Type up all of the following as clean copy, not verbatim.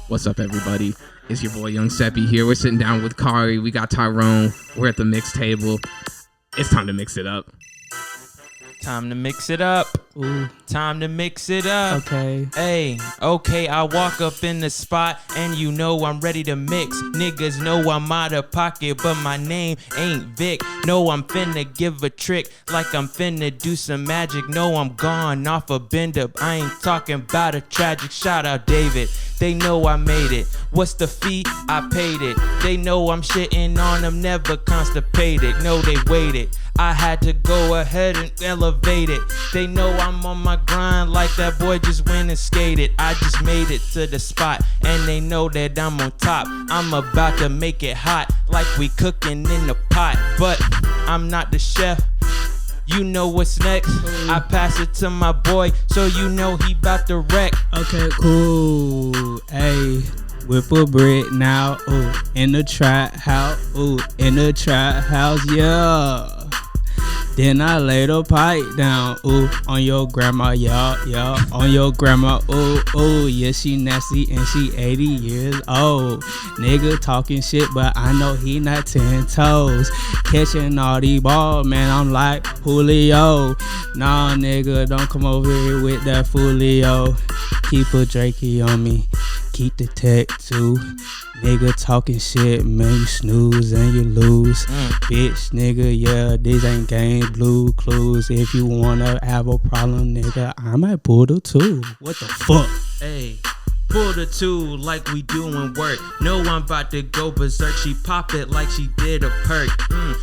What's up, everybody? It's your boy Young Seppi here. We're sitting down with Karey. We got Tyrone. We're at the mix table. It's time to mix it up. Time to mix it up. Ooh. Time to mix it up. Okay. Hey, okay, I walk up in the spot and you know I'm ready to mix. Niggas know I'm out of pocket, but my name ain't Vic. No, I'm finna give a trick like I'm finna do some magic. No, I'm gone off a bend up. I ain't talking about a tragic. Shout out David. They know I made it. What's the fee? I paid it. They know I'm shitting on them, never constipated. No, they waited. I had to go ahead and elevate it. They know I'm on my grind like that boy just went and skated. I just made it to the spot and they know that I'm on top. I'm about to make it hot like we cooking in the pot. But I'm not the chef. You know what's next. I pass it to my boy, so you know he bout to wreck. Okay, cool. Hey, whip a brick now. Ooh, in the trap house. Ooh, in the trap house, yeah. Then I lay the pipe down, ooh, on your grandma, yeah, on your grandma, ooh, yeah, she nasty and she 80 years old. Nigga talking shit, but I know he not 10 toes. Catching all these balls, man, I'm like Julio. Nah, nigga, don't come over here with that Fulio. Keep a Drakey on me, keep the tech too. Nigga talking shit, man, you snooze and you lose. Bitch, nigga, yeah, these ain't game blue clues. If you wanna have a problem, nigga, I might pull the two. What the fuck? Hey, pull the two like we doing work. No, I'm about to go berserk. She pop it like she did a perk.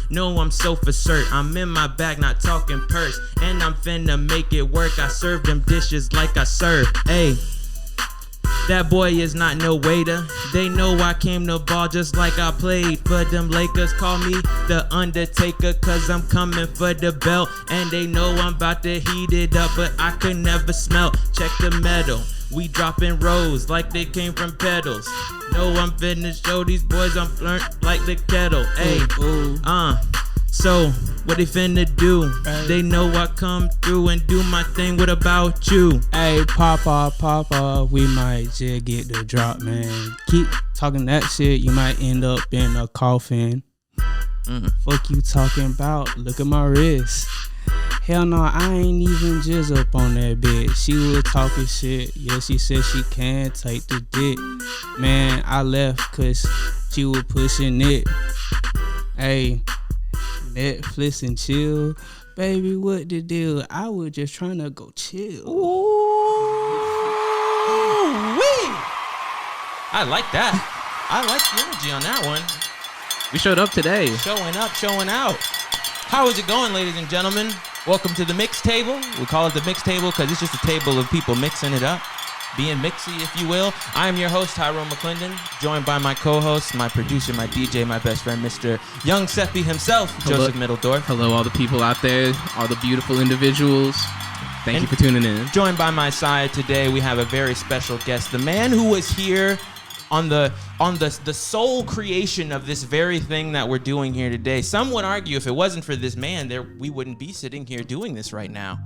No, I'm so for cert. I'm in my bag, not talking purse. And I'm finna make it work. I serve them dishes like I serve. Hey. That boy is not no waiter. They know I came to ball just like I played for them Lakers. Call me the Undertaker, cause I'm coming for the belt. And they know I'm about to heat it up, but I could never smell. Check the metal. We dropping rows like they came from pedals. No, I'm finna show these boys I'm burnt like the kettle. Hey, so what they finna do? They know I come through and do my thing. What about you? Hey, Papa, we might just get the drop, man. Keep talking that shit, you might end up in a coffin. Fuck you talking about? Look at my wrist. Hell no, I ain't even just up on that bitch. She was talking shit. Yeah, she said she can't take the dick. Man, I left cause she was pushing it. Hey, Netflix and chill. Baby, what the deal? I was just trying to go chill. Ooh-wee. I like that. I like the energy on that one. We showed up today. Showing up, showing out. How is it going, ladies and gentlemen? Welcome to the mix table. We call it the mix table because it's just a table of people mixing it up. Being mixy, if you will. I am your host, Tyrone McClendon, joined by my co-host, my producer, my DJ, my best friend, Mr. Young Seppi himself, Joseph Middledorf. Hello, all the people out there, all the beautiful individuals. Thank you for tuning in. Joined by my side today, we have a very special guest, the man who was here on the sole creation of this very thing that we're doing here today. Some would argue if it wasn't for this man, we wouldn't be sitting here doing this right now.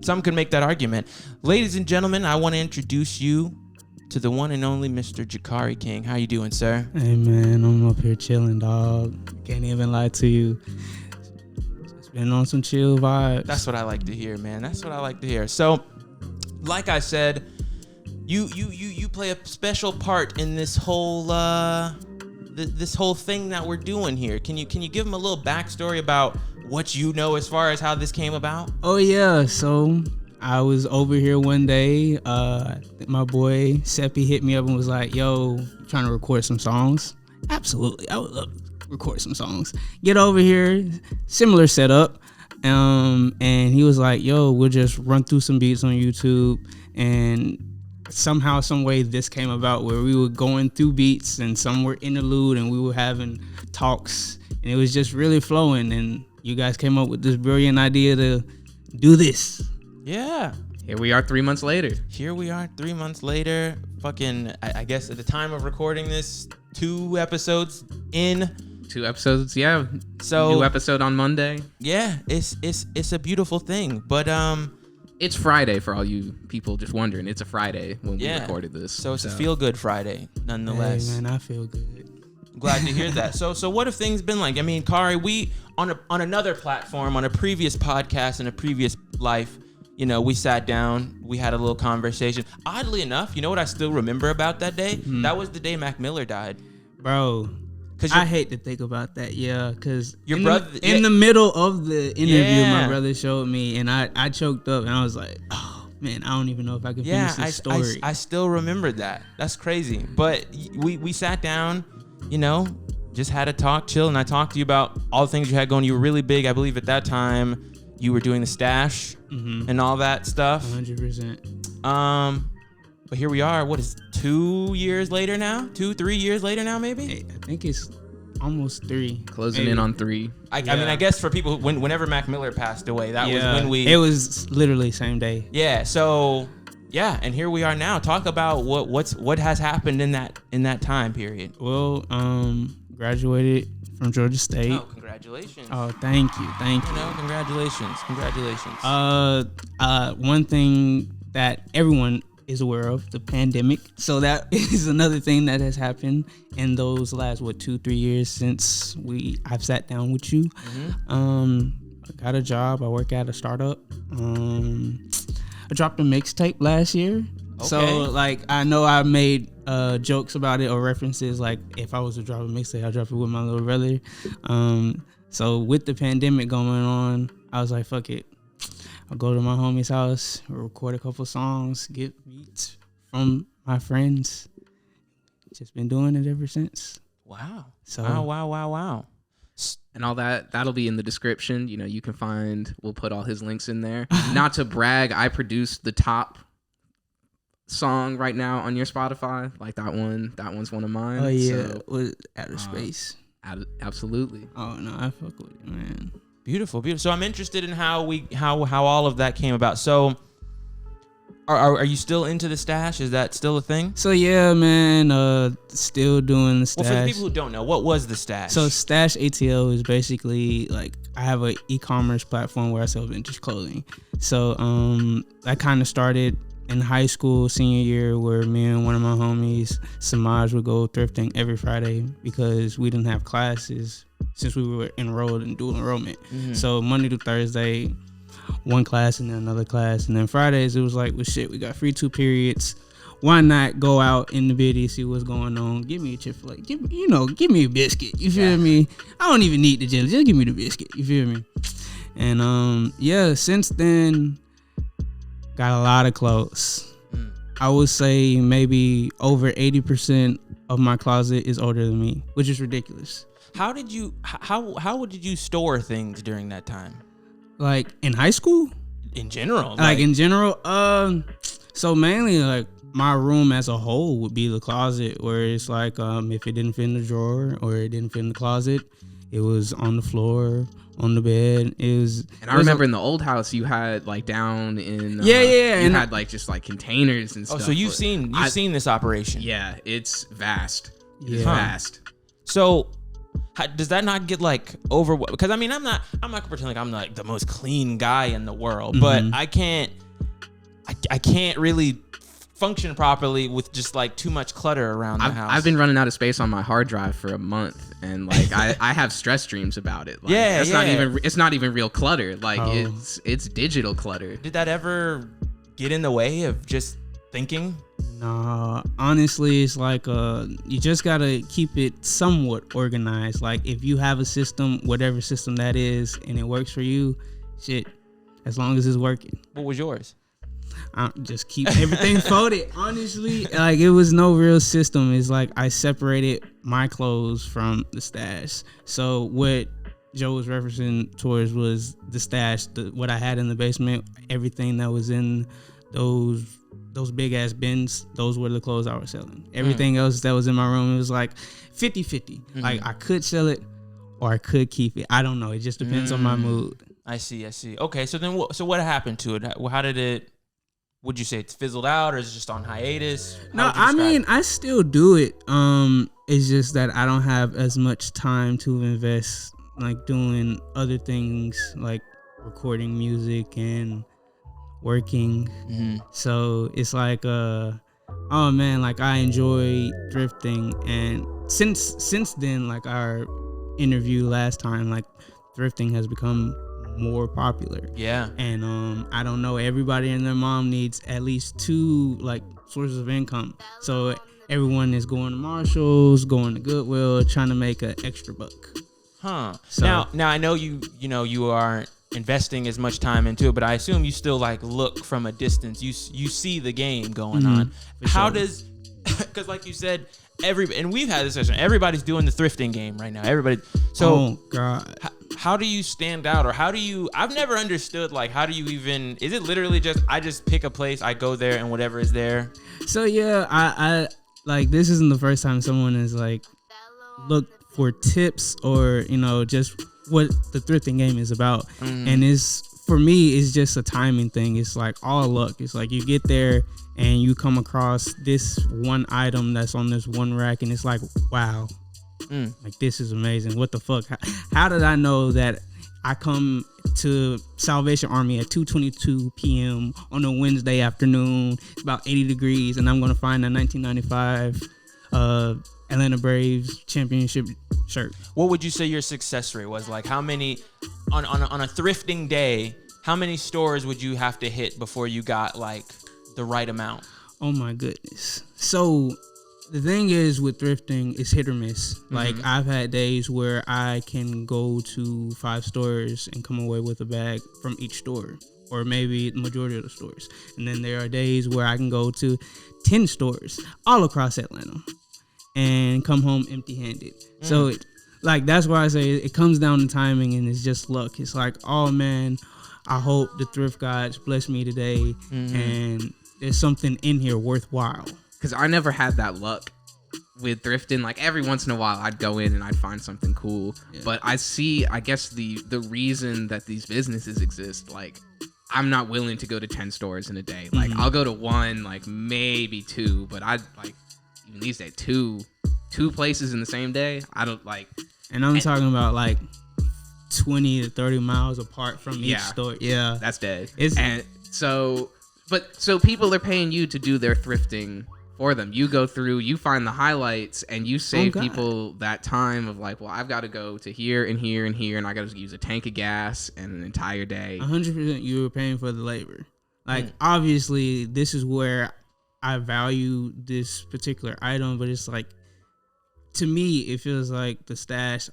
Some could make that argument. Ladies and gentlemen, I want to introduce you to the one and only Mr. Karey King. How you doing, sir? Hey, man, I'm up here chilling, dog. Can't even lie to you. Just been on some chill vibes. That's what I like to hear, man. That's what I like to hear. So, like I said, you play a special part in this whole this whole thing that we're doing here. Can you give him a little backstory about what you know as far as how this came about? Oh yeah, so I was over here one day. My boy Seppi hit me up and was like, "Yo, trying to record some songs?" Absolutely, I would love to record some songs. Get over here, similar setup. And he was like, "Yo, we'll just run through some beats on YouTube." And somehow, some way, this came about where we were going through beats and some were interlude and we were having talks and it was just really flowing. And you guys came up with this brilliant idea to do this. Yeah. Here we are 3 months later. Fucking, I guess at the time of recording this, 2 episodes in. 2 episodes, yeah. So new episode on Monday. Yeah, it's a beautiful thing. But It's Friday for all you people just wondering. It's a Friday when we recorded this. So it's a feel-good Friday, nonetheless. Hey, man, I feel good. I'm glad to hear that. So what have things been like? I mean, Karey, we on another platform, on a previous podcast in a previous life, you know, we sat down, we had a little conversation. Oddly enough, you know what I still remember about that day? Mm-hmm. That was the day Mac Miller died. Bro, I hate to think about that, because your brother in the middle of the interview, my brother showed me, and I choked up, and I was like, oh man, I don't even know if I can finish this story. I still remember that. That's crazy. But we sat down, you know, just had a talk, chill, and I talked to you about all the things you had going. You were really big, I believe, at that time. You were doing the stash and all that stuff. 100%. But here we are. What is 2 years later now? 3 years later now, maybe? Hey, I think it's almost 3. Closing in on 3. I mean, I guess for people, whenever Mac Miller passed away, that was when we... It was literally same day. Yeah, so... Yeah, and here we are now. Talk about what has happened in that time period. Well, graduated from Georgia State. Oh, congratulations. Oh, thank you. No, congratulations. One thing that everyone is aware of, the pandemic. So that is another thing that has happened in those last 2-3 years since I've sat down with you. I got a job. I work at a startup. I dropped a mixtape last year. Okay. So like I know I made jokes about it or references, like if I was to drop a mixtape, I'd drop it with my little brother. So with the pandemic going on, I was like, fuck it. I'll go to my homie's house, record a couple songs, get beats from my friends. Just been doing it ever since. Wow. So wow. And all that'll be in the description. You know, you can we'll put all his links in there. Not to brag, I produced the top song right now on your Spotify. Like that one's one of mine. Oh yeah, so, with Outer Space. Absolutely. Oh no, I fuck with it, man. Beautiful. So I'm interested in how all of that came about. So are you still into the stash? Is that still a thing? So yeah, man, still doing the stash. Well, for the people who don't know, what was the stash? So StashATL is basically like I have an e-commerce platform where I sell vintage clothing. So I kind of started in high school, senior year, where me and one of my homies, Samaj, would go thrifting every Friday because we didn't have classes since we were enrolled in dual enrollment. So Monday to Thursday, one class and then another class, and then Fridays it was like, well shit, we got free 2 periods, why not go out in the biddy, see what's going on, give me a Chick-fil-A, give me a biscuit, you feel me? I don't even need the jelly, just give me the biscuit, you feel me? And since then got a lot of clothes. I would say maybe over 80% of my closet is older than me, which is ridiculous. How did you store things during that time? Like in high school? In general. Like in general? So mainly like my room as a whole would be the closet, where it's like if it didn't fit in the drawer or it didn't fit in the closet, it was on the floor, on the bed. And I remember in the old house you had like down in you had like just like containers and stuff. Oh, so you've seen this operation? Yeah, it's vast. It's vast. So does that not get like over? Because I mean, I'm not gonna pretend like I'm like the most clean guy in the world, but I can't really function properly with just like too much clutter around the house. I've been running out of space on my hard drive for a month, and like I have stress dreams about it. Like, it's not even real clutter. Like it's digital clutter. Did that ever get in the way of just thinking? No, honestly, it's like you just gotta keep it somewhat organized. Like if you have a system, whatever system that is, and it works for you, shit, as long as it's working. What was yours? I just keep everything folded. Honestly, like it was no real system. It's like I separated my clothes from the stash. So what Joe was referencing towards was the stash, what I had in the basement, everything that was in those big ass bins, those were the clothes I was selling. Everything else that was in my room, it was like 50-50. Like I could sell it or I could keep it. I don't know. It just depends on my mood. I see. Okay, so then what happened to it? How did it? Would you say it's fizzled out, or is it just on hiatus? No, I mean, I still do it. It's just that I don't have as much time to invest, like doing other things, like recording music and working. Mm-hmm. So it's like oh man, like I enjoy thrifting, and since then, like our interview last time, like thrifting has become more popular. Yeah. And I don't know, everybody and their mom needs at least 2 like sources of income. So everyone is going to Marshalls, going to Goodwill, trying to make an extra buck. Huh. So, now I know you aren't investing as much time into it, but I assume you still like look from a distance. You see the game going on. How does, because like you said, and we've had this session, everybody's doing the thrifting game right now. Everybody. So oh God. How do you stand out, or how do you? I've never understood, like, how do you even? Is it literally just I just pick a place, I go there, and whatever is there? So yeah, I like, this isn't the first time someone has like looked for tips or just what the thrifting game is about. And it's, for me, it's just a timing thing. It's like all luck. It's like you get there and you come across this one item that's on this one rack, and it's like, wow, like this is amazing. What the fuck? How did I know that I come to Salvation Army at 2:22 p.m. on a Wednesday afternoon, it's about 80 degrees, and I'm gonna find a 1995 Atlanta Braves championship shirt? What would you say your success rate was? Like, how many on a thrifting day? How many stores would you have to hit before you got like the right amount? Oh my goodness. So the thing is with thrifting, it's hit or miss. Like, I've had days where I can go to 5 stores and come away with a bag from each store, or maybe the majority of the stores. And then there are days where I can go to 10 stores all across Atlanta and come home empty-handed. So like, that's why I say it comes down to timing, and it's just luck. It's like, oh man, I hope the thrift gods bless me today, and there's something in here worthwhile. Because I never had that luck with thrifting. Like, every once in a while I'd go in and I'd find something cool. Yeah. But I guess the reason that these businesses exist, like, I'm not willing to go to 10 stores in a day. Like, I'll go to 1, like maybe 2, but I'd like, even these days, two places in the same day, I don't like. And I'm talking about like 20 to 30 miles apart from each store. Yeah, that's dead. So people are paying you to do their thrifting for them. You go through, you find the highlights, and you save people that time of like, well, I've got to go to here and here and here, and I got to use a tank of gas and an entire day. 100% you were paying for the labor. Like, obviously, this is where I value this particular item, but it's like, to me, it feels like the stash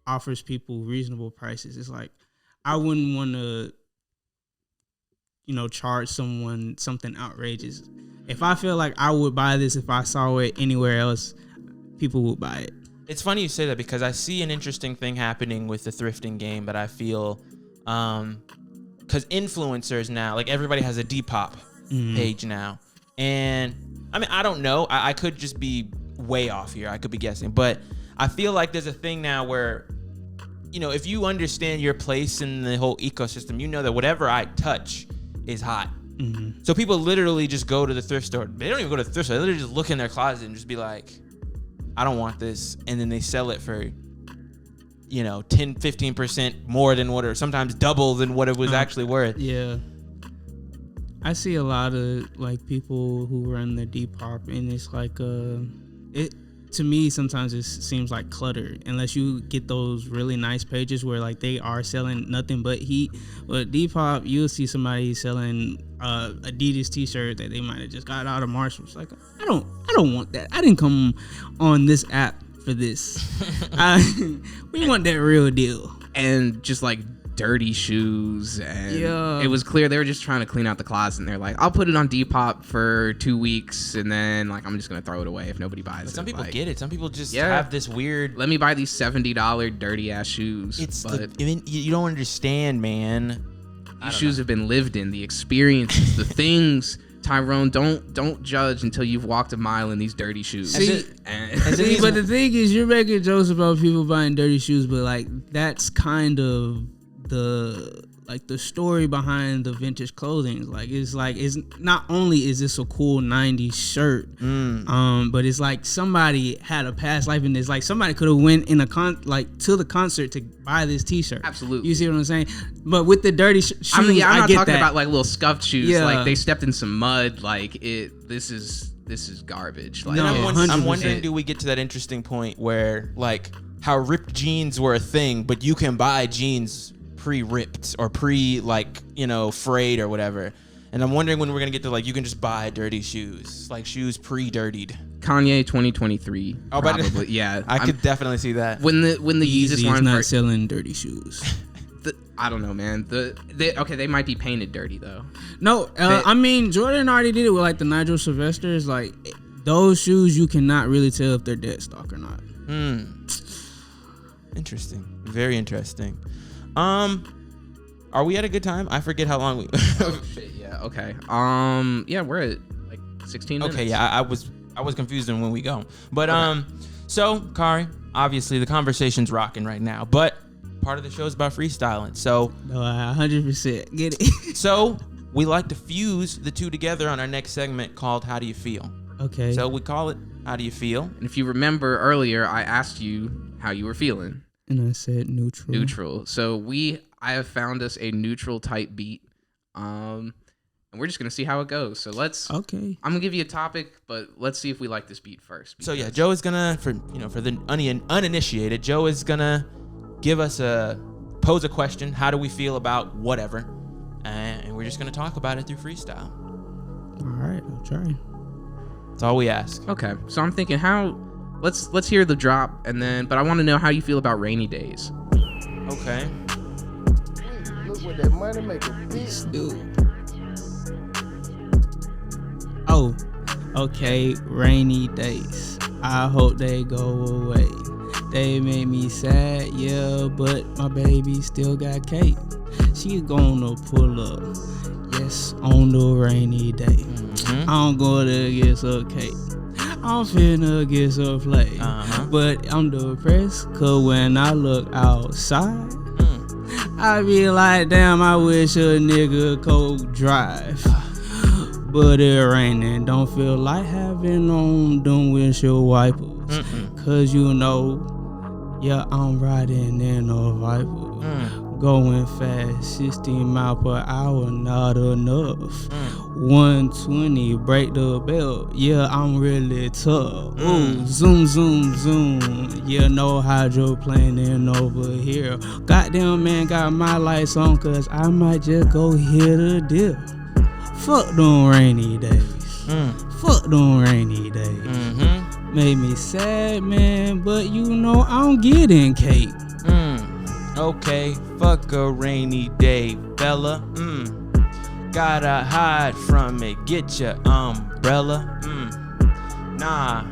offers people reasonable prices. It's like, I wouldn't want to, charge someone something outrageous. If I feel like I would buy this if I saw it anywhere else, people would buy it. It's funny you say that, because I see an interesting thing happening with the thrifting game, but I feel, because influencers now, like, everybody has a Depop page now. And I mean, I don't know. I could just be way off here. I could be guessing. But I feel like there's a thing now where, if you understand your place in the whole ecosystem, you know that whatever I touch is hot. So people literally just go to the thrift store. They don't even go to the thrift store. They literally just look in their closet and just be like, I don't want this. And then they sell it for, 10-15% more than what, or sometimes double than what it was actually worth. Yeah. I see a lot of like people who run the Depop, and it's like to me sometimes it seems like clutter unless you get those really nice pages where like they are selling nothing but heat. But Depop, you'll see somebody selling Adidas t-shirt that they might have just got out of Marshalls. Like, I don't want that. I didn't come on this app for this. We want that real deal. And just like dirty shoes, and it was clear they were just trying to clean out the closet, and they're like, I'll put it on Depop for 2 weeks, and then like I'm just gonna throw it away if nobody buys it. Some people like, get it. Some people just have this weird, let me buy these $70 dirty ass shoes. You don't understand, man. These shoes have been lived in, the experiences, the things. Tyrone, don't judge until you've walked a mile in these dirty shoes. But the thing is, you're making jokes about people buying dirty shoes, but like that's kind of the like the story behind the vintage clothing. Like it's not only is this a cool 90s shirt, but it's like somebody had a past life in this. Like somebody could have went in to the concert to buy this t-shirt. Absolutely. You see what I'm saying? But with the dirty shoes, I'm not get talking that. about like little scuffed shoes. Yeah. Like they stepped in some mud. Like this is garbage. Like, Then I'm 100%. wondering, do we get to that interesting point where like how ripped jeans were a thing, but you can buy jeans pre-ripped or frayed or whatever. And I'm wondering when we're gonna get to like you can just buy dirty shoes, like shoes pre-dirtied. Kanye 2023. Oh, but probably. Yeah, I could definitely see that. When the Yeezus Yeezy's line not first, selling dirty shoes. I don't know, man. They might be painted dirty though. No, I mean Jordan already did it with like the Nigel Sylvesters. Like those shoes, you cannot really tell if they're dead stock or not. Interesting. Very interesting. Are we at a good time? I forget how long we. Oh, shit, yeah. Okay. Yeah, we're at like 16 minutes. Okay. Yeah, I was confused on when we go, but so Karey, obviously the conversation's rocking right now, but part of the show is about freestyling. So 100% get it. So we like to fuse the two together on our next segment called "How Do You Feel?" Okay. So we call it "How Do You Feel?" And if you remember earlier, I asked you how you were feeling. And I said neutral. Neutral. So I have found us a neutral type beat. And we're just gonna see how it goes. So Okay. I'm gonna give you a topic, but let's see if we like this beat first. So yeah, Joe is gonna for the uninitiated, Joe is gonna pose a question. How do we feel about whatever? And we're just gonna talk about it through freestyle. All right, I'll try. That's all we ask. Okay. So I'm thinking let's hear the drop but I want to know how you feel about rainy days. Okay. Look what that money maker bitch do. Oh, okay, rainy days. I hope they go away. They made me sad, yeah, but my baby still got cake. She gonna pull up, yes, on the rainy day. I'm gonna get some cake. I'm finna get some play. But I'm depressed, cause when I look outside, I be like, damn, I wish a nigga could drive. But it raining, don't feel like having on them windshield wipers. Cause yeah, I'm riding in a Viper. Going fast, 16 miles per hour, not enough. 120, break the belt, yeah, I'm really tough. Ooh, zoom, zoom, zoom, yeah, no hydroplaning over here. Goddamn, man, got my lights on, cause I might just go hit a dip. Fuck them rainy days. Fuck them rainy days. Made me sad, man, but I'm getting cake. Okay, fuck a rainy day, fella. Gotta hide from it, get your umbrella. Nah,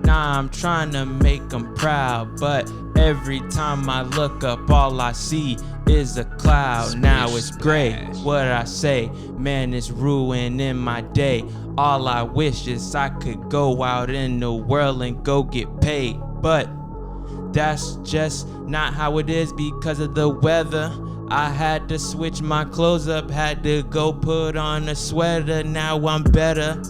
I'm trying to make them proud, but every time I look up, all I see is a cloud. Now it's gray, what I say, man, it's ruining my day. All I wish is I could go out in the world and go get paid, but that's just not how it is because of the weather. I had to switch my clothes up, had to go put on a sweater. Now I'm better,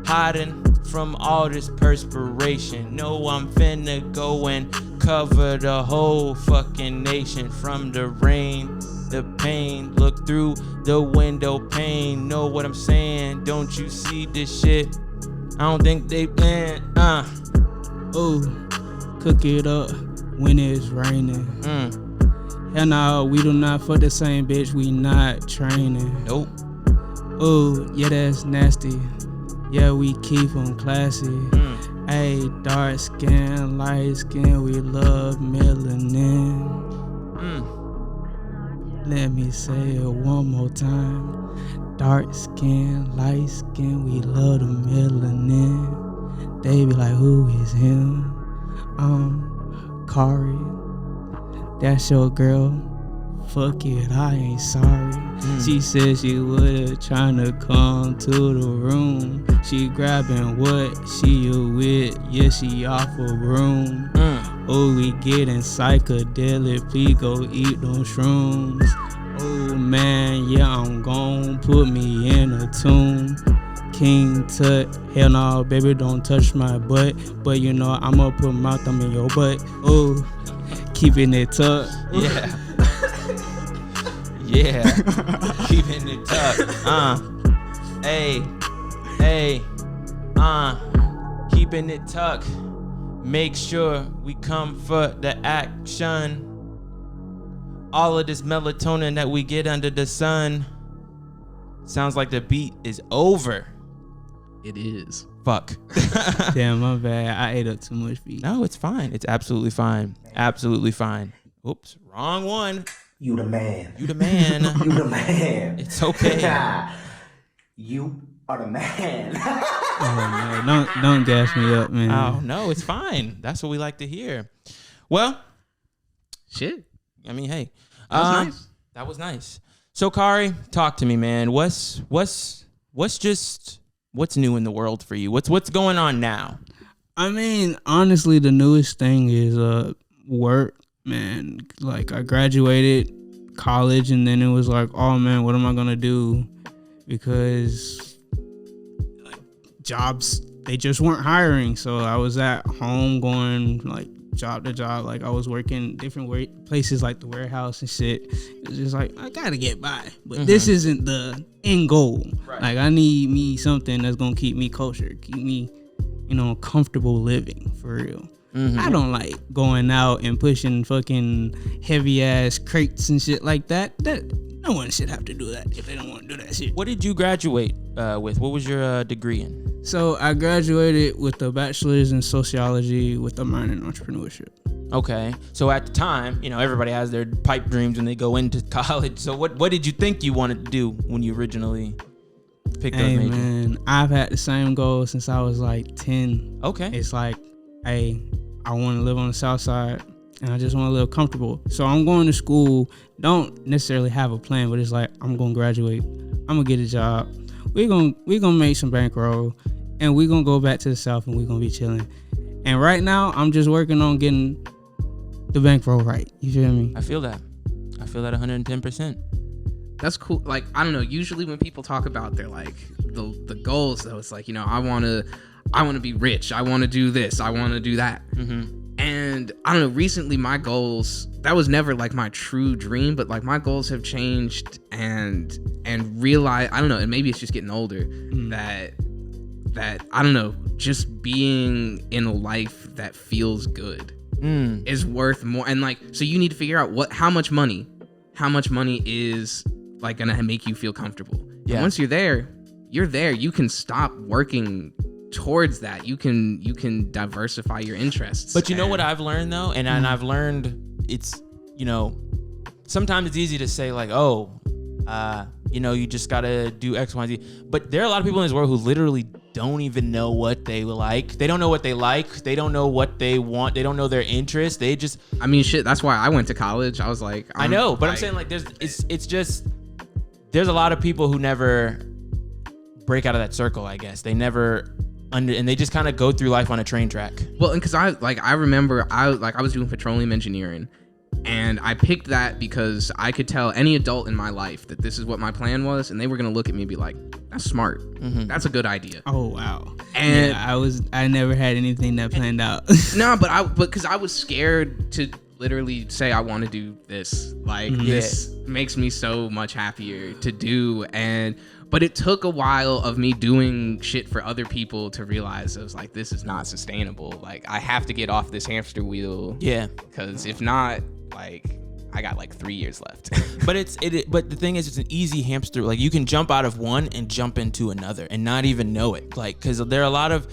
hiding from all this perspiration. No, I'm finna go and cover the whole fucking nation from the rain, the pain. Look through the window pane, know what I'm saying? Don't you see this shit? I don't think they plan. Ooh, cook it up when it's raining. Hell no, we do not fuck the same bitch, we not training. Nope. Ooh, yeah, that's nasty. Yeah, we keep them classy. Hey, dark skin, light skin, we love melanin. Let me say it one more time. Dark skin, light skin, we love the melanin. They be like, who is him? Karey, that's your girl. Fuck it, I ain't sorry. She said she was tryna come to the room. She grabbing what she with, yeah, she off a broom. Oh, we getting psychedelic, please go eat them shrooms. Oh man, yeah, I'm gon' put me in a tune. King Tut, hell no, baby, don't touch my butt. But you know, I'ma put my thumb in your butt. Oh, keeping it tucked. Yeah. Yeah. Keeping it tucked. Hey. Keeping it tucked. Make sure we come for the action. All of this melatonin that we get under the sun. Sounds like the beat is over. It is. Fuck. Damn, my bad. I ate up too much beat. No, it's fine. It's absolutely fine. Absolutely fine. Oops, wrong one. You the man. You the man. You the man. It's okay. You are the man. Oh man, don't gas me up, man. Oh no, it's fine. That's what we like to hear. Well, Shit. I mean, hey, That was nice. That was nice. So, Karey, talk to me, man. What's new in the world for you? What's going on now? I mean, honestly, the newest thing is work, man. Like I graduated college, and then it was like, oh man, what am I gonna do? Because like jobs, they just weren't hiring. So I was at home going like job to job. Like I was working different places like the warehouse and shit. It was just like, I gotta get by, but this isn't the end goal. Right. Like I need me something that's gonna keep me kosher, keep me, comfortable living for real. I don't like going out and pushing fucking heavy ass crates and shit like that. No one should have to do that if they don't want to do that shit. What did you graduate with? What was your degree in? So I graduated with a bachelor's in sociology with a minor in entrepreneurship. Okay, so at the time, everybody has their pipe dreams when they go into college. So what did you think you wanted to do when you originally picked those majors? Man, I've had the same goal since I was like 10. Okay. It's like, hey, I want to live on the south side and I just want to live comfortable. So I'm going to school, don't necessarily have a plan, but it's like, I'm going to graduate. I'm going to get a job. We're gonna make some bankroll and we're going to go back to the south and we're going to be chilling. And right now, I'm just working on getting the bankroll right. You feel me? I feel that 110%. That's cool. Like, I don't know. Usually when people talk about their like the goals, though, it's like, I want to be rich. I want to do this. I want to do that. And I don't know. Recently, my goals, that was never like my true dream, but like my goals have changed and realize, I don't know. And maybe it's just getting older that I don't know. Just being in a life that feels good is worth more. And like, so you need to figure out how much money is like gonna make you feel comfortable. Yeah. And once you're there. You can stop working towards that. You can diversify your interests. But you know what I've learned though, and I've learned it's sometimes it's easy to say like, you just gotta do X, Y, Z. But there are a lot of people in this world who literally don't even know what they like. They don't know what they like. They don't know what they want. They don't know their interests. They just. I mean, shit. That's why I went to college. I was like, I know, but I'm saying like, it's just there's a lot of people who never break out of that circle. I guess they never and they just kind of go through life on a train track. Well, and because I remember I was doing petroleum engineering. And I picked that because I could tell any adult in my life that this is what my plan was, and they were gonna look at me and be like, "That's smart. That's a good idea." Oh wow! And yeah, I never had anything that planned out. No, but because I was scared to literally say I want to do this. Like this makes me so much happier to do, but it took a while of me doing shit for other people to realize I was like, this is not sustainable. Like I have to get off this hamster wheel. Yeah, because if not. Like I got like 3 years left. But but the thing is, it's an easy hamster. Like you can jump out of one and jump into another and not even know it. Like because there are a lot of,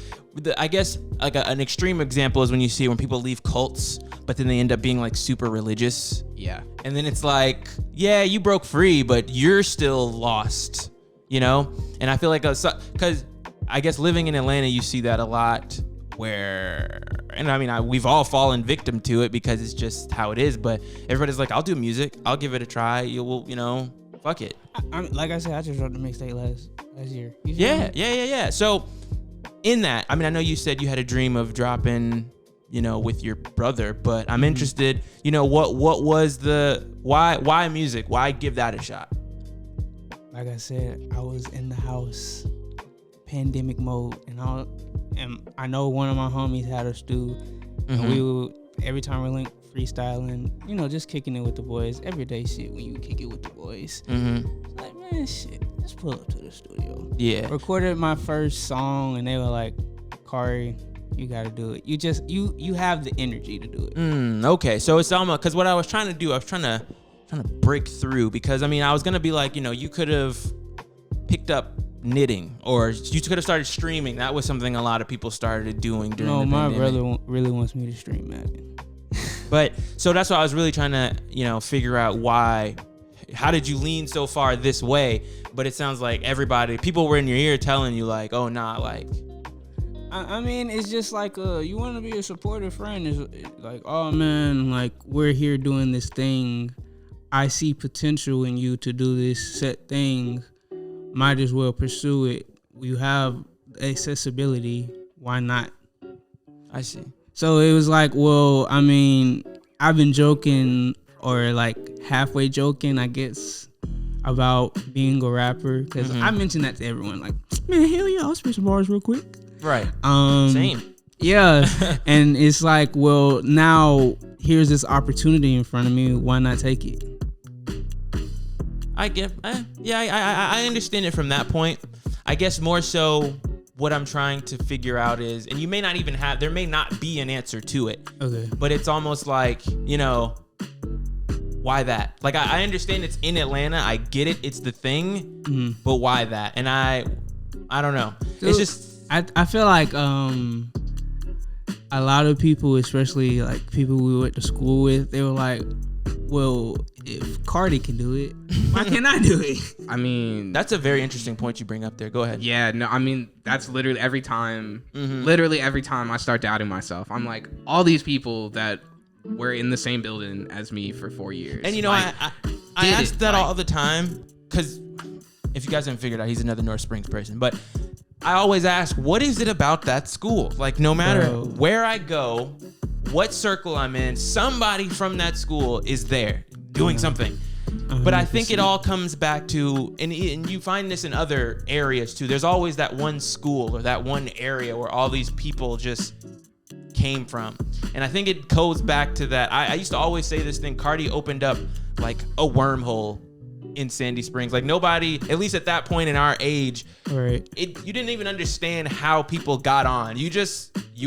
I guess like an extreme example is when you see when people leave cults, but then they end up being like super religious. Yeah. And then it's like, yeah, you broke free, but you're still lost. And I feel like because I guess living in Atlanta, you see that a lot. And I mean, we've all fallen victim to it because it's just how it is. But everybody's like, I'll do music. I'll give it a try. Fuck it. Like I said, I just wrote the mixtape last year. Yeah. So in that, I mean, I know you said you had a dream of dropping with your brother, but I'm interested, what was why music? Why give that a shot? Like I said, I was in the house, pandemic mode, and I know one of my homies had a stew, and we would, every time we link freestyling, just kicking it with the boys, everyday shit when you kick it with the boys. Like, man, shit, just pull up to the studio. Yeah. Recorded my first song, and they were like, Karey, you gotta do it. You have the energy to do it. Okay, so it's almost, because what I was trying to do, I was trying to break through, because I was gonna be like, you could have picked up knitting, or you could have started streaming. That was something a lot of people started doing during the my pandemic. brother really wants me to stream Madden. But so that's why I was really trying to figure out how did you lean so far this way? But it sounds like people were in your ear telling you like, oh nah, like, it's just like you want to be a supportive friend. It's like, oh man, like, we're here doing this thing. I see potential in you to do this set thing. Might as well pursue it. You have accessibility. Why not? I see. So it was like, well, I've been joking, or like halfway joking, I guess, about being a rapper, because I mentioned that to everyone. Like, man, hell yeah, I'll spit some bars real quick. Right. Same. Yeah. And it's like, well, now here's this opportunity in front of me. Why not take it? I understand it from that point. I guess more so what I'm trying to figure out is, and you may not even there may not be an answer to it. Okay. But it's almost like, why that? Like, I understand it's in Atlanta. I get it. It's the thing. But why that? And I don't know. So it's just, I feel like a lot of people, especially like people we went to school with, they were like, well, if Karey can do it, why can't I do it? That's a very interesting point you bring up there. Go ahead. Yeah, no, that's literally every time I start doubting myself. I'm like, all these people that were in the same building as me for 4 years. And I ask that all the time, because if you guys haven't figured out, he's another North Springs person, but I always ask, what is it about that school? Like, no matter where I go, what circle I'm in, somebody from that school is there doing something. 100%. But I think it all comes back to, and you find this in other areas too, there's always that one school or that one area where all these people just came from. And I think it goes back to that. I used to always say this thing, Karey opened up like a wormhole in Sandy Springs. Like, nobody, at least at that point in our age, right, you didn't even understand how people got on. You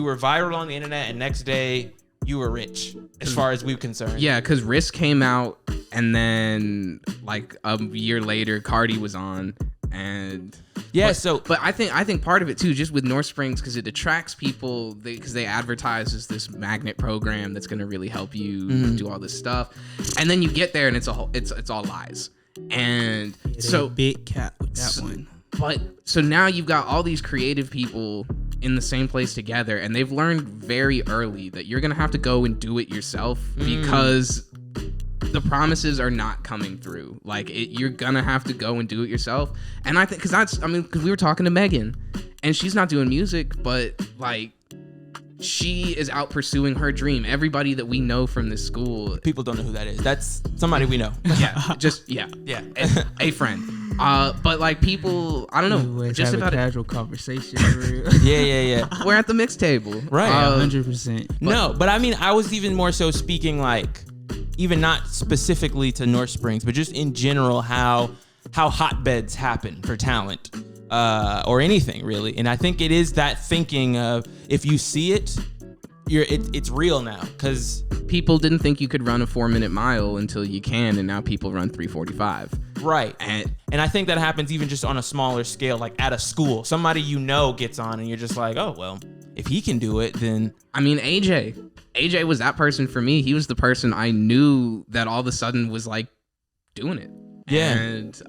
were viral on the internet, and next day you were rich, as far as we were concerned. Yeah, because Risk came out, and then like a year later, Karey was on, and yeah. But I think part of it too, just with North Springs, because it attracts people, because they advertise as this magnet program that's going to really help you do all this stuff, and then you get there and it's all lies. And so big cat with that one. But so now you've got all these creative people in the same place together, and they've learned very early that you're gonna have to go and do it yourself because the promises are not coming through. Like, you're gonna have to go and do it yourself. And I think because we were talking to Megan, and she's not doing music, but like, she is out pursuing her dream. Everybody that we know from this school, people don't know who that is. That's somebody we know. Yeah, a friend. But like, people, I don't know, just have about a casual conversation. Yeah. We're at the mix table, right? 100%. No, but I was even more so speaking like, even not specifically to North Springs, but just in general, how hotbeds happen for talent. Or anything really. And I think it is that thinking of, if you see it, it's real now, because people didn't think you could run a 4-minute mile until you can, and now people run 3:45. Right. And I think that happens even just on a smaller scale, like at a school. Somebody gets on, and you're just like, oh well, if he can do it, then AJ was that person for me. He was the person I knew that all of a sudden was like doing it. Yeah. And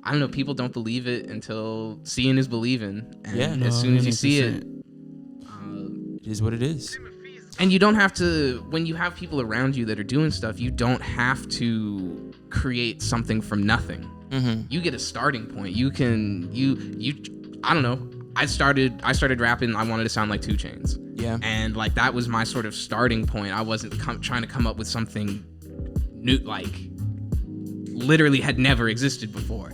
I don't know, people don't believe it until seeing is believing. And as soon as you see it, it is what it is. And you don't have to, when you have people around you that are doing stuff, you don't have to create something from nothing. You get a starting point. You can, I don't know. I started rapping, I wanted to sound like 2 Chainz. Yeah. And like that was my sort of starting point. I wasn't trying to come up with something new, like literally had never existed before.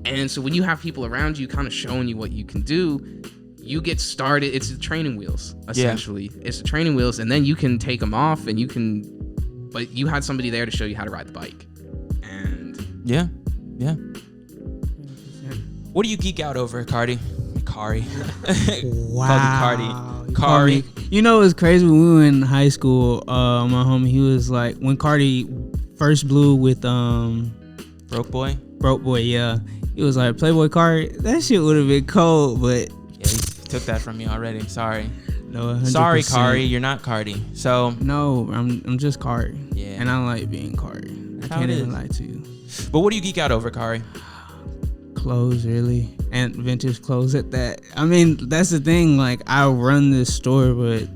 And so when you have people around you kind of showing you what you can do, you get started. It's the training wheels, essentially. Yeah. It's the training wheels, and then you can take them off, and you can. But you had somebody there to show you how to ride the bike, and yeah. What do you geek out over, Karey? Wow. Karey. You know, it was crazy when we were in high school. My homie, he was like, when Karey first blew with Broke Boy, yeah. He was like, Playboy Karey. That shit would have been cold, but yeah, he took that from me already. Sorry. No, 100%. Sorry, Karey. You're not Karey. So no, I'm just Karey. Yeah. And I like being Karey. I can't even lie to you. But what do you geek out over, Karey? Clothes, really, and vintage clothes at that. I mean, that's the thing. Like, I run this store, but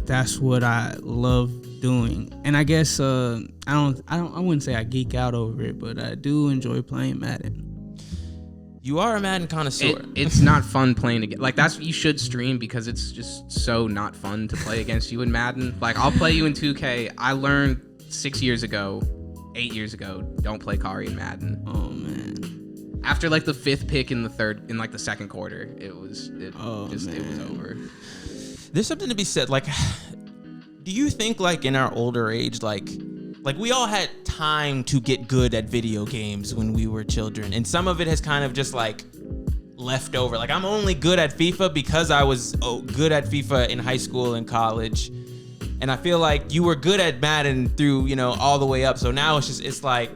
that's what I love doing. And I guess I wouldn't say I geek out over it, but I do enjoy playing Madden. You are a Madden connoisseur. It's not fun playing again. Like, that's what you should stream, because it's just so not fun to play against you in Madden. Like, I'll play you in 2K. I learned 8 years ago, don't play Karey in Madden. Oh man. After like the 5th pick in the second quarter, it was over. There's something to be said. Like, do you think like in our older age, like we all had time to get good at video games when we were children, and some of it has kind of just like left over. Like, I'm only good at FIFA because I was good at FIFA in high school and college, and I feel like you were good at Madden through, you know, all the way up. So now it's like,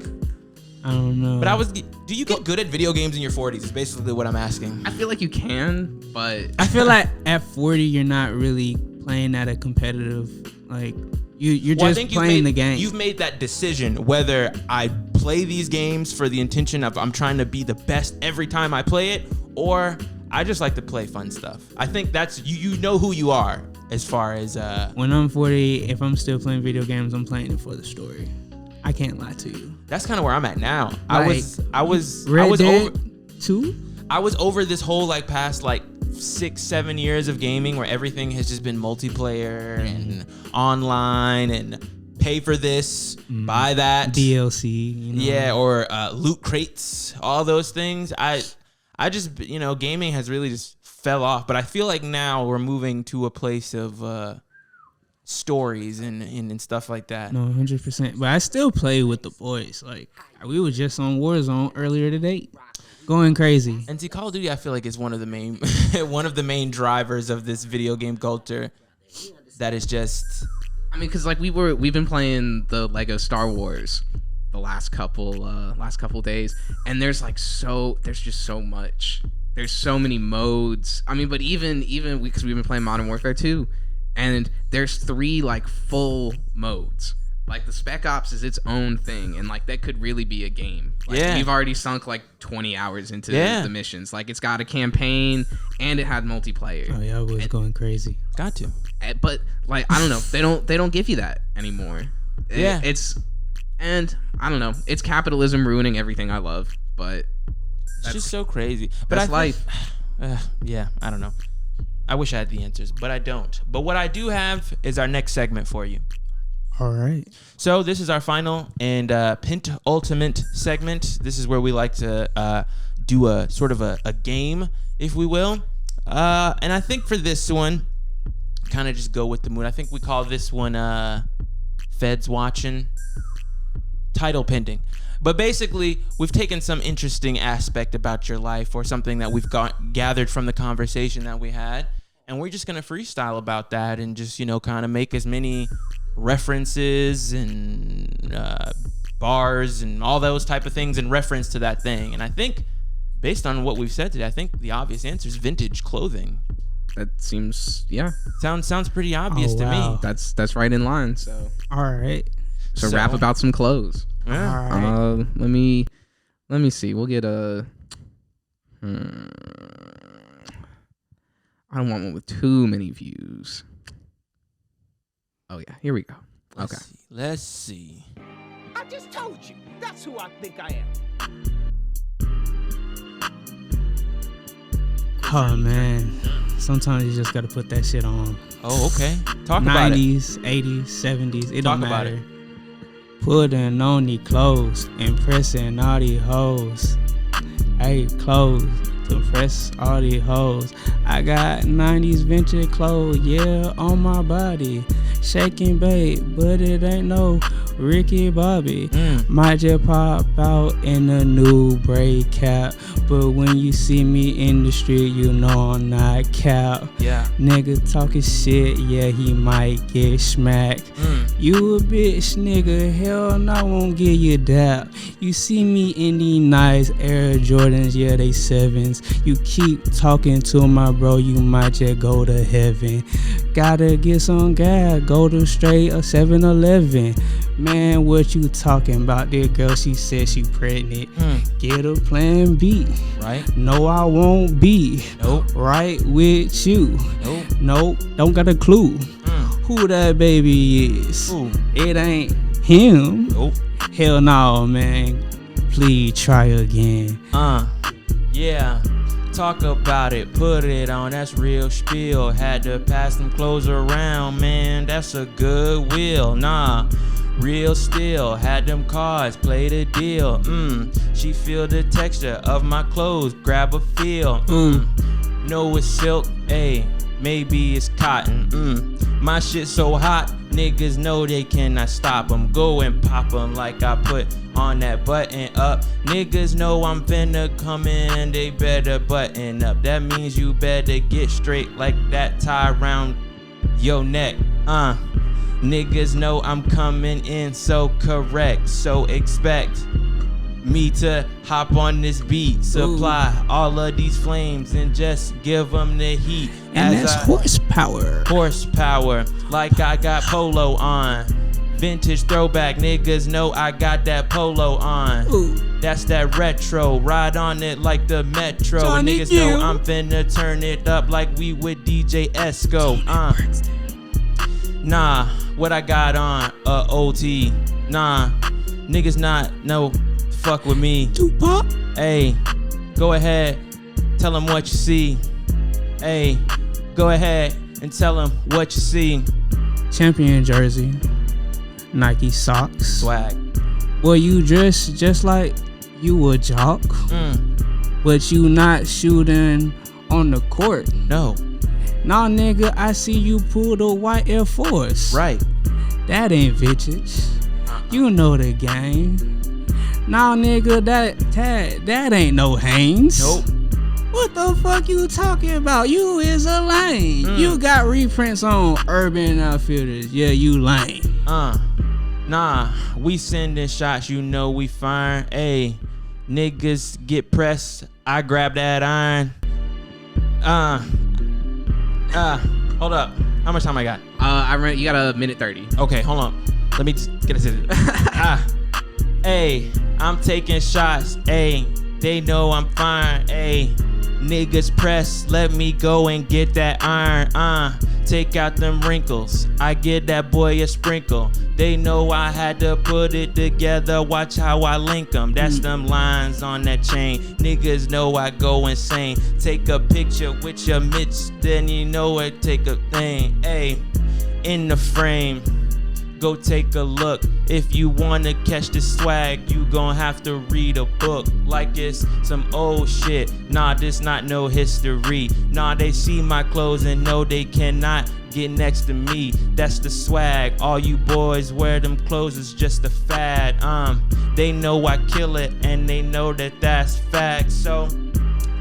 I don't know. But do you get good at video games in your 40s? Is basically what I'm asking. I feel like you can, but I feel like at 40 you're not really playing at a competitive, like you're just playing the game. You've made that decision whether I play these games for the intention of I'm trying to be the best every time I play it, or I just like to play fun stuff. I think that's you know who you are as far as when I'm 40, if I'm still playing video games, I'm playing it for the story. I can't lie to you. That's kind of where I'm at now. Like, I was over 2. I was over this whole like past like 6-7 years of gaming where everything has just been multiplayer and online and pay for this, buy that DLC, you know. Yeah, or loot crates, all those things. I just, you know, gaming has really just fell off, but I feel like now we're moving to a place of stories and stuff like that. No, 100%. But I still play with the boys. Like, we were just on Warzone earlier today, going crazy. And see, Call of Duty, I feel like is one of the main main drivers of this video game culture. That is just, I mean, because like we've been playing the Lego Star Wars the last couple days, and there's just so much. There's so many modes. I mean, but even because we've been playing Modern Warfare 2. And there's 3 like full modes. Like the Spec Ops is its own thing, and like that could really be a game. Like, yeah, we've already sunk like 20 hours into the missions. Like, it's got a campaign and it had multiplayer. Oh yeah, I was going crazy. Got to. But like, I don't know. They don't give you that anymore. Yeah. And I don't know. It's capitalism ruining everything I love. But it's just so crazy. But that's life. Yeah, I don't know. I wish I had the answers, but I don't. But what I do have is our next segment for you. All right. So this is our final and penultimate segment. This is where we like to do a sort of a game, if we will. And I think for this one, kind of just go with the mood. I think we call this one Feds Watching, title pending. But basically, we've taken some interesting aspect about your life or something that we've gathered from the conversation that we had, and we're just going to freestyle about that and just, you know, kind of make as many references and bars and all those type of things in reference to that thing. And I think, based on what we've said today, I think the obvious answer is vintage clothing. That seems, yeah. Sounds pretty obvious to me. That's right in line. So all right. So rap about some clothes. Yeah. All right. Let me see. We'll get a. I don't want one with too many views. Oh yeah, here we go. Okay. Let's see. I just told you. That's who I think I am. Oh man. Sometimes you just gotta put that shit on. Oh, okay. Talk about it. 90s, 80s, 70s, it Talk don't about matter. it. Putting on the clothes, impressing all the hoes. Hey, clothes, to impress all the hoes. I got 90s vintage clothes, yeah, on my body. Shaking bait, but it ain't no Ricky Bobby. Might just pop out in a new braid cap, but when you see me in the street, you know I'm not cap. Yeah. Nigga talking shit, yeah, he might get smacked. You a bitch, nigga, hell no, I won't give you that. You see me in these nice Air Jordans, yeah, they 7s. You keep talking to my bro, you might just go to heaven. Gotta get some gas, go to straight a 7-Eleven. Man, what you talking about? This girl, she said she pregnant. Get a plan B. Right. No, I won't be. Nope. Right with you. Nope. Nope. Don't got a clue who that baby is. Ooh. It ain't him. Nope. Hell no, man. Please try again. Yeah. Talk about it, put it on, that's real spiel. Had to pass them clothes around, man, that's a good will. Nah, real still, had them cards, play the deal. She feel the texture of my clothes, grab a feel. Know it's silk, ayy, maybe it's cotton. My shit so hot, niggas know they cannot stop them. Go and pop them like I put on that button up. Niggas know I'm finna come in, they better button up. That means you better get straight like that tie around your neck. Niggas know I'm coming in so correct, so expect me to hop on this beat, supply all of these flames and just give them the heat. And that's horsepower. Horsepower, like I got polo on. Vintage throwback, niggas know I got that polo on. That's that retro, ride on it like the metro. Johnny Niggas Gill. know I'm finna turn it up like we with DJ Esco. Nah, what I got on, OT. Nah, niggas not, no, fuck with me. Tupac. Hey, go ahead, tell them what you see. Hey, go ahead and tell them what you see. Champion jersey. Nike socks. Swag. Well, you dress just like you a jock, but you not shooting on the court. No. Nah, nigga, I see you pull the white Air Force. Right. That ain't vintage. You know the game. Nah, nigga, that ain't no Hanes. Nope. What the fuck you talking about? You is a lame. You got reprints on Urban Outfitters. Yeah, you lame. Nah, we sending shots, you know we firing. Ayy, niggas get pressed, I grab that iron. Hold up. How much time I got? You got a minute 30. Okay, hold on. Let me just get it. Ayy, I'm taking shots. Ayy, they know I'm fine. Ayy, niggas press, let me go and get that iron. Take out them wrinkles, I give that boy a sprinkle. They know I had to put it together, watch how I link them. That's them lines on that chain. Niggas know I go insane. Take a picture with your mitts, then you know it, take a thing. Ayy, in the frame, go take a look. If you wanna catch the swag, you gon' have to read a book like it's some old shit. Nah, this not no history. Nah, they see my clothes and know they cannot get next to me. That's the swag. All you boys wear them clothes is just a fad. They know I kill it and they know that that's fact. So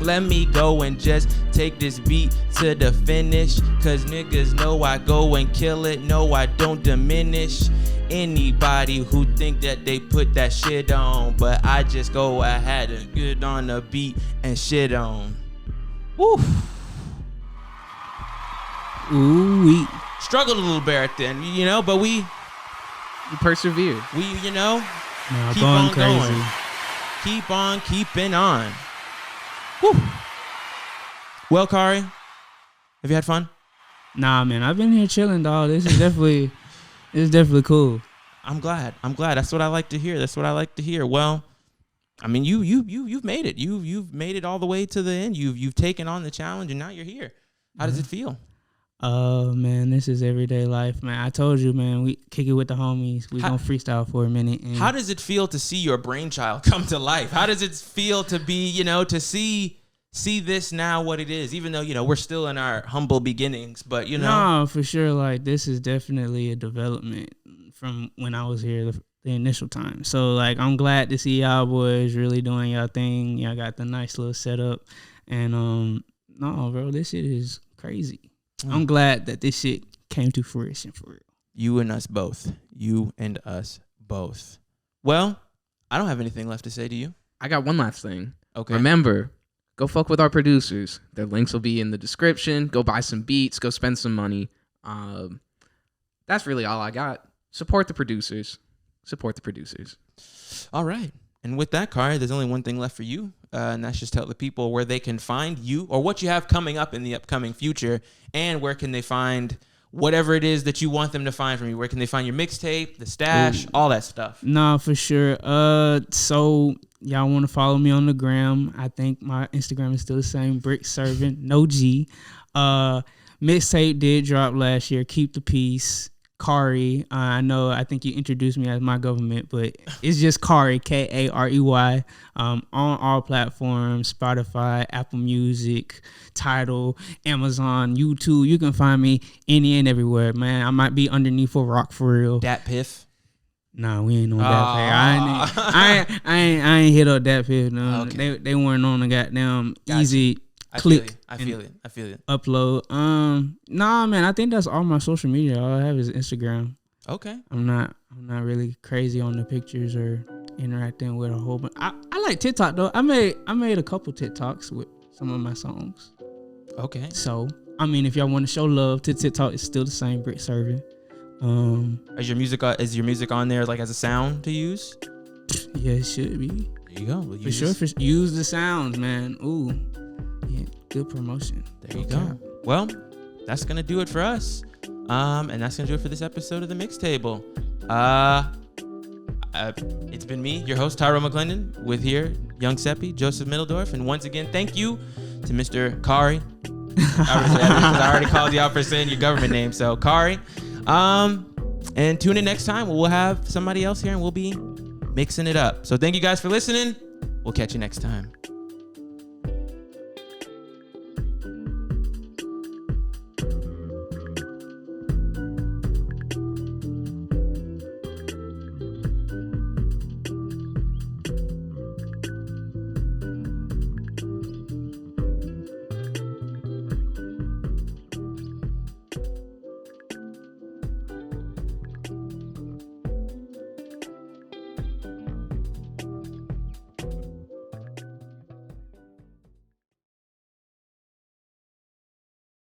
let me go and just take this beat to the finish, cause niggas know I go and kill it. No, I don't diminish anybody who think that they put that shit on, but I just go ahead and get on the beat and shit on. Woo. Ooh, we Struggled a little bit at the end, you know, but we persevered. you know, keep going on crazy. going. Keep on keeping on. Woo. Well, Karey, have you had fun? Nah, man, I've been here chilling, dog. This is definitely cool. I'm glad. That's what I like to hear. Well, I mean, you've made it. You've made it all the way to the end. You've taken on the challenge, and now you're here. How does it feel? Oh man, this is everyday life, man. I told you, man, we kick it with the homies. We gonna freestyle for a minute. And How does it feel to see your brainchild come to life? How does it feel to be, to see this now what it is, even though, we're still in our humble beginnings, but No, for sure. Like, this is definitely a development from when I was here the initial time. So like, I'm glad to see y'all boys really doing y'all thing. Y'all got the nice little setup. And no, bro, this shit is crazy. I'm glad that this shit came to fruition for real. You and us both. Well, I don't have anything left to say to you. I got one last thing. Okay. Remember, go fuck with our producers. Their links will be in the description. Go buy some beats. Go spend some money. That's really all I got. Support the producers. All right. And with that, Karey, there's only one thing left for you, and that's just tell the people where they can find you or what you have coming up in the upcoming future, and where can they find whatever it is that you want them to find from you. Where can they find your mixtape, the stash, all that stuff? Nah, for sure. So y'all want to follow me on the gram? I think my Instagram is still the same, Brick Servant, no G. Mixtape did drop last year. Keep the peace. Karey. I think you introduced me as my government, but it's just Karey, Karey, on all platforms, Spotify, Apple Music, Tidal, Amazon, YouTube. You can find me any and everywhere, man. I might be underneath a rock for real. Dat Piff. Nah, we ain't on that. I ain't hit up that piff. No, Okay. They weren't on the goddamn Gotcha. Easy I click. feel it. Upload. Nah, man. I think that's all my social media. All I have is Instagram. Okay. I'm not really crazy on the pictures or interacting with a whole bunch. I like TikTok though. I made a couple TikToks with some of my songs. Okay. So I mean, if y'all want to show love to TikTok, it's still the same. Brick Serving. Is your music on there like as a sound to use? Yeah, it should be. There you go. We'll For sure. Use the sounds, man. Ooh, yeah, good promotion. There you go. Well, that's gonna do it for us. And that's gonna do it for this episode of the Mixtable. It's been me, your host Tyrone McClendon, with here Young Seppi, Joseph Middledorf, and once again, thank you to Mr. Karey. I already called you out for saying your government name, so Karey. And tune in next time. We'll have somebody else here, and we'll be mixing it up. So thank you guys for listening. We'll catch you next time.